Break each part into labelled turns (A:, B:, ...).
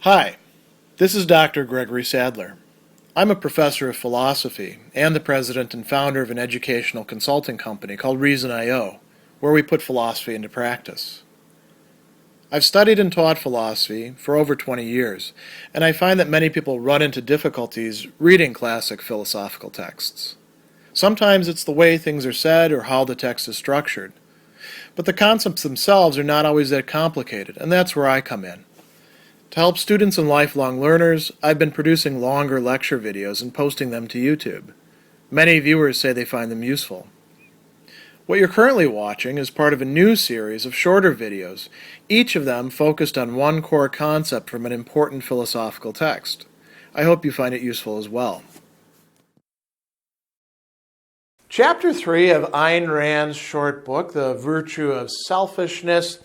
A: Hi, this is Dr. Gregory Sadler. I'm a professor of philosophy and the president and founder of an educational consulting company called Reason.io, where we put philosophy into practice. I've studied and taught philosophy for over 20 years, and I find that many people run into difficulties reading classic philosophical texts. Sometimes it's the way things are said or how the text is structured. But the concepts themselves are not always that complicated, and that's where I come in. To help students and lifelong learners, I've been producing longer lecture videos and posting them to YouTube. Many viewers say they find them useful. What you're currently watching is part of a new series of shorter videos, each of them focused on one core concept from an important philosophical text. I hope you find it useful as well. Chapter 3 of Ayn Rand's short book, The Virtue of Selfishness,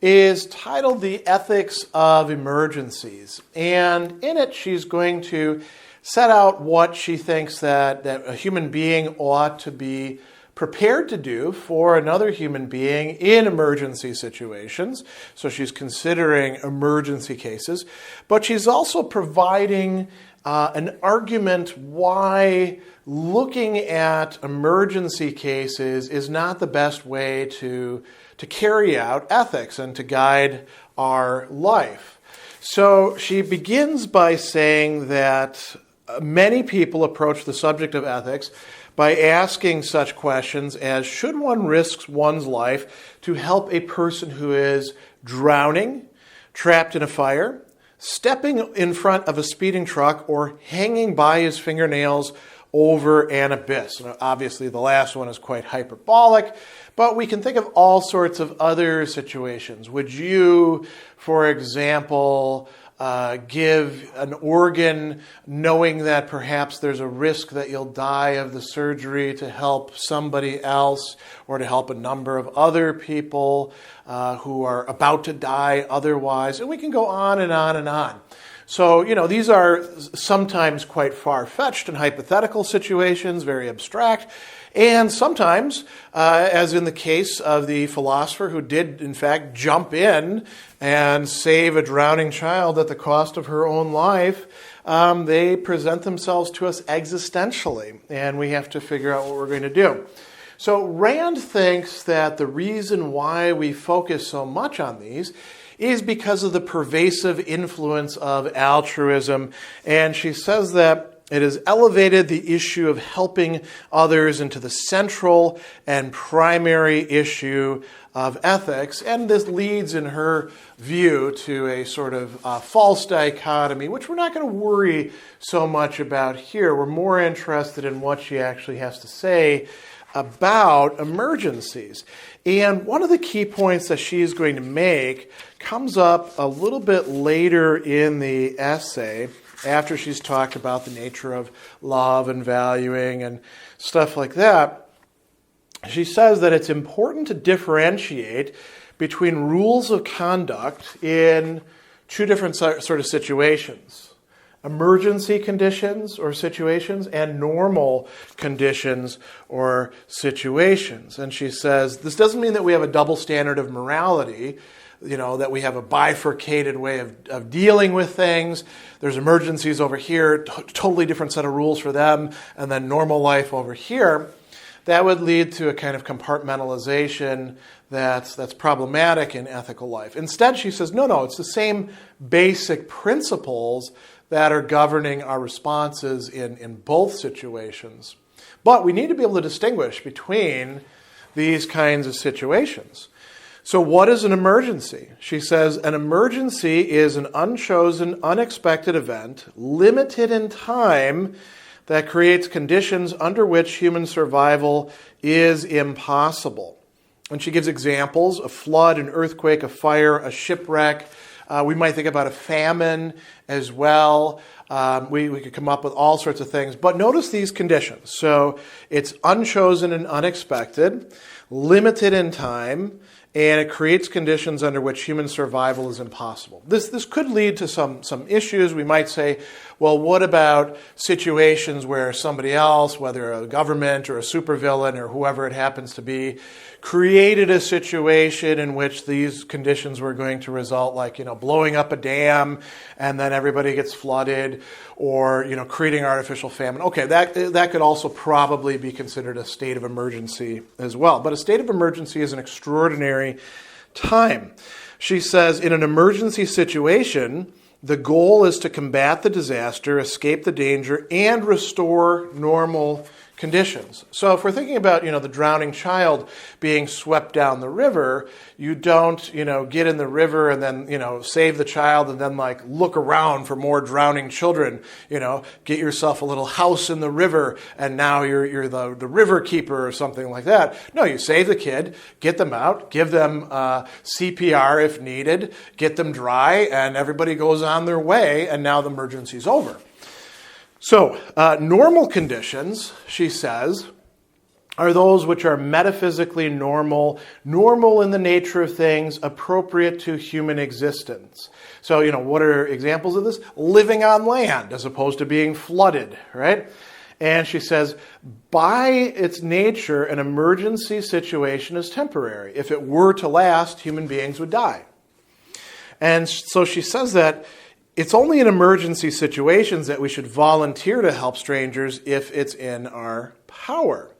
A: is titled The Ethics of Emergencies. And in it, she's going to set out what she thinks that a human being ought to be prepared to do for another human being in emergency situations. So she's considering emergency cases, but she's also providing an argument why looking at emergency cases is not the best way to carry out ethics and to guide our life. So she begins by saying that many people approach the subject of ethics by asking such questions as, should one risk one's life to help a person who is drowning, trapped in a fire, stepping in front of a speeding truck, or hanging by his fingernails over an abyss? Now, obviously, the last one is quite hyperbolic, but we can think of all sorts of other situations. Would you, for example, give an organ knowing that perhaps there's a risk that you'll die of the surgery to help somebody else or to help a number of other people who are about to die otherwise? And we can go on and on and on. So, these are sometimes quite far-fetched and hypothetical situations, very abstract. And sometimes, as in the case of the philosopher who did, in fact, jump in and save a drowning child at the cost of her own life, they present themselves to us existentially, and we have to figure out what we're going to do. So Rand thinks that the reason why we focus so much on these is because of the pervasive influence of altruism, and she says that it has elevated the issue of helping others into the central and primary issue of ethics. And this leads, in her view, to a sort of false dichotomy, which we're not going to worry so much about here. We're more interested in what she actually has to say about emergencies. And one of the key points that she's going to make comes up a little bit later in the essay, after she's talked about the nature of love and valuing and stuff like that. She says that it's important to differentiate between rules of conduct in two different sort of situations: emergency conditions or situations and normal conditions or situations. And she says this doesn't mean that we have a double standard of morality, that we have a bifurcated way of dealing with things. There's emergencies over here, totally different set of rules for them, and then normal life over here. That would lead to a kind of compartmentalization that's problematic in ethical life. Instead, she says, no, it's the same basic principles that are governing our responses in both situations. But we need to be able to distinguish between these kinds of situations. So what is an emergency? She says, an emergency is an unchosen, unexpected event, limited in time, that creates conditions under which human survival is impossible. And she gives examples: a flood, an earthquake, a fire, a shipwreck. We might think about a famine as well. We could come up with all sorts of things. But notice these conditions. So it's unchosen and unexpected, limited in time, and it creates conditions under which human survival is impossible. This could lead to some issues. We might say, well, what about situations where somebody else, whether a government or a supervillain or whoever it happens to be, created a situation in which these conditions were going to result, like, blowing up a dam and then everybody gets flooded, or, creating artificial famine. Okay, that could also probably be considered a state of emergency as well. But a state of emergency is an extraordinary time. She says, in an emergency situation, the goal is to combat the disaster, escape the danger, and restore normal conditions. So if we're thinking about, the drowning child being swept down the river, you don't, get in the river and then, save the child and then look around for more drowning children, get yourself a little house in the river and now you're the river keeper or something like that. No, you save the kid, get them out, give them CPR if needed, get them dry, and everybody goes on their way, and now the emergency's over. So, normal conditions, she says, are those which are metaphysically normal in the nature of things, appropriate to human existence. So, what are examples of this? Living on land as opposed to being flooded, right? And she says, by its nature, an emergency situation is temporary. If it were to last, human beings would die. And so she says that it's only in emergency situations that we should volunteer to help strangers if it's in our power.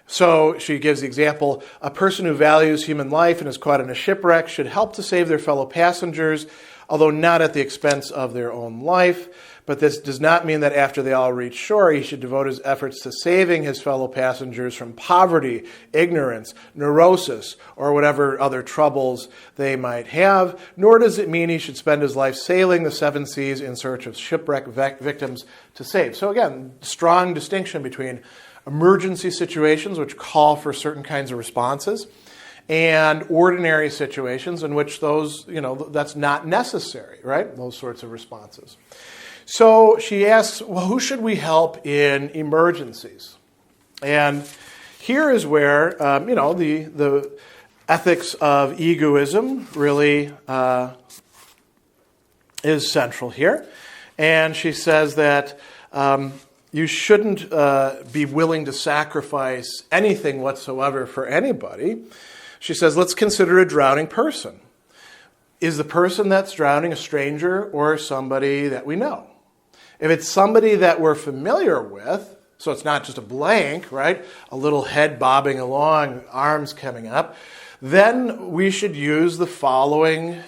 A: So she gives the example, a person who values human life and is caught in a shipwreck should help to save their fellow passengers, although not at the expense of their own life. But this does not mean that after they all reach shore, he should devote his efforts to saving his fellow passengers from poverty, ignorance, neurosis, or whatever other troubles they might have. Nor does it mean he should spend his life sailing the seven seas in search of shipwreck victims to save. So again, strong distinction between emergency situations, which call for certain kinds of responses, and ordinary situations in which those, that's not necessary, right? Those sorts of responses. So she asks, well, who should we help in emergencies? And here is where, the ethics of egoism really is central here. And she says that you shouldn't be willing to sacrifice anything whatsoever for anybody. She says, let's consider a drowning person. Is the person that's drowning a stranger or somebody that we know? If it's somebody that we're familiar with, so it's not just a blank, right? A little head bobbing along, arms coming up, then we should use the following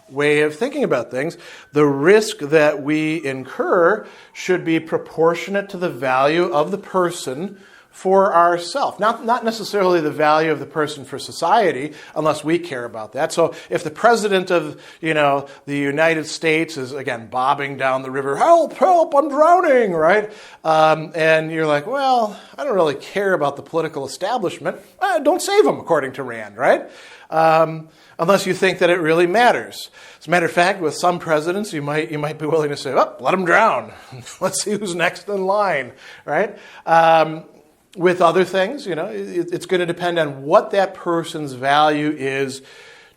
A: way of thinking about things. The risk that we incur should be proportionate to the value of the person for ourselves. Not necessarily the value of the person for society, unless we care about that. So if the president of, the United States is, again, bobbing down the river, help, I'm drowning, right? And you're like, well, I don't really care about the political establishment. Don't save him, according to Rand, right? Unless you think that it really matters. As a matter of fact, with some presidents, you might be willing to say, let him drown. Let's see who's next in line, right? With other things, it's going to depend on what that person's value is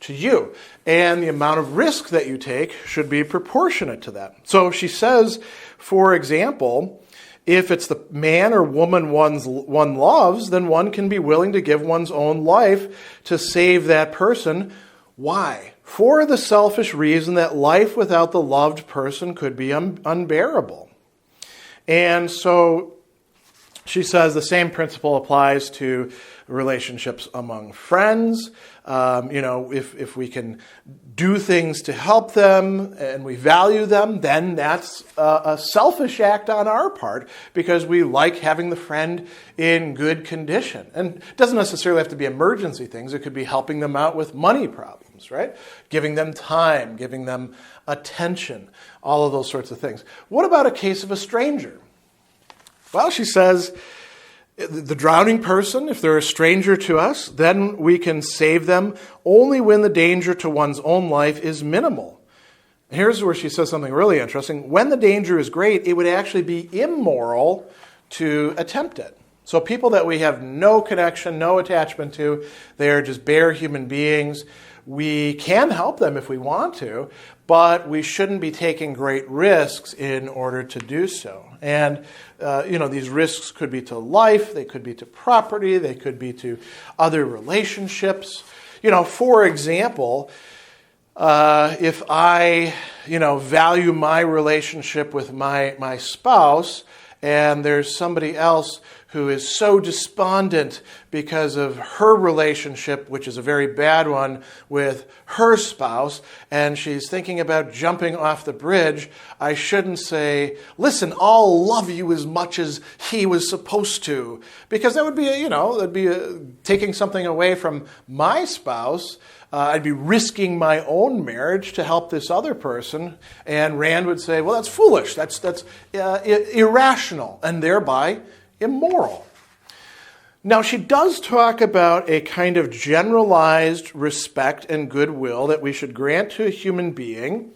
A: to you. And the amount of risk that you take should be proportionate to that. So she says, for example, if it's the man or woman one loves, then one can be willing to give one's own life to save that person. Why? For the selfish reason that life without the loved person could be unbearable. And so she says the same principle applies to relationships among friends. If we can do things to help them and we value them, then that's a selfish act on our part because we like having the friend in good condition. And it doesn't necessarily have to be emergency things. It could be helping them out with money problems, right? Giving them time, giving them attention, all of those sorts of things. What about a case of a stranger? Well, she says, the drowning person, if they're a stranger to us, then we can save them only when the danger to one's own life is minimal. Here's where she says something really interesting. When the danger is great, it would actually be immoral to attempt it. So people that we have no connection, no attachment to, they're just bare human beings. We can help them if we want to, but we shouldn't be taking great risks in order to do so. And, these risks could be to life, they could be to property, they could be to other relationships. For example, if I, value my relationship with my spouse, and there's somebody else who is so despondent because of her relationship, which is a very bad one, with her spouse, and she's thinking about jumping off the bridge, I shouldn't say, listen, I'll love you as much as he was supposed to, because that would be, taking something away from my spouse. I'd be risking my own marriage to help this other person. And Rand would say, well, that's foolish. That's irrational and thereby immoral. Now, she does talk about a kind of generalized respect and goodwill that we should grant to a human being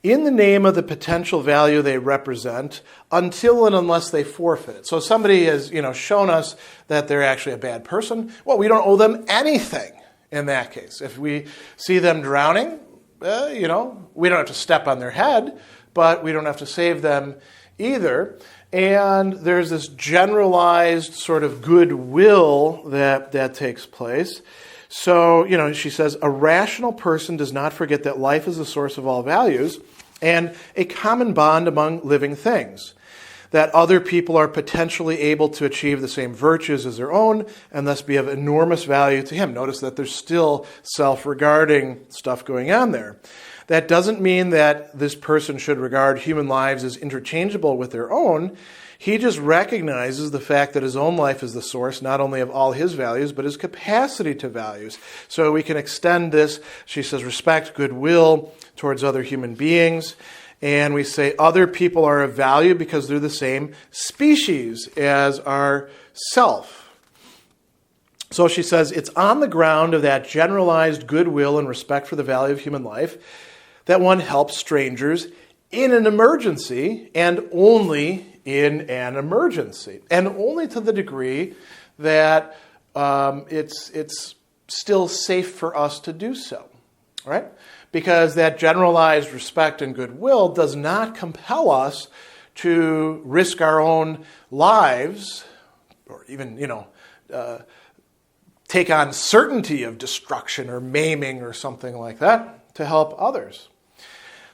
A: in the name of the potential value they represent until and unless they forfeit it. So somebody has, shown us that they're actually a bad person. Well, we don't owe them anything. In that case, if we see them drowning, we don't have to step on their head, but we don't have to save them either. And there's this generalized sort of goodwill that takes place. So, she says, a rational person does not forget that life is the source of all values and a common bond among living things, that other people are potentially able to achieve the same virtues as their own and thus be of enormous value to him. Notice that there's still self-regarding stuff going on there. That doesn't mean that this person should regard human lives as interchangeable with their own. He just recognizes the fact that his own life is the source not only of all his values, but his capacity to values. So we can extend this, she says, respect, goodwill towards other human beings. And we say other people are of value because they're the same species as ourself. So she says it's on the ground of that generalized goodwill and respect for the value of human life that one helps strangers in an emergency and only in an emergency. And only to the degree that it's still safe for us to do so. Right? Because that generalized respect and goodwill does not compel us to risk our own lives or even, take on certainty of destruction or maiming or something like that to help others.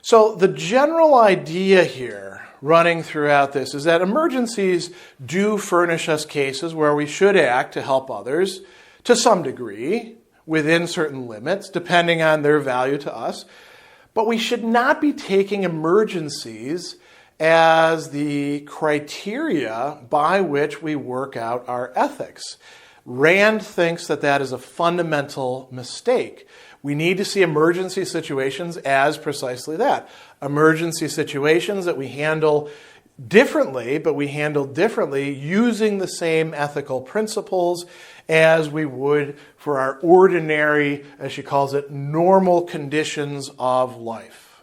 A: So the general idea here running throughout this is that emergencies do furnish us cases where we should act to help others to some degree, within certain limits, depending on their value to us. But we should not be taking emergencies as the criteria by which we work out our ethics. Rand thinks that is a fundamental mistake. We need to see emergency situations as precisely that. Emergency situations that we handle differently, but we handle differently using the same ethical principles as we would for our ordinary, as she calls it, normal conditions of life.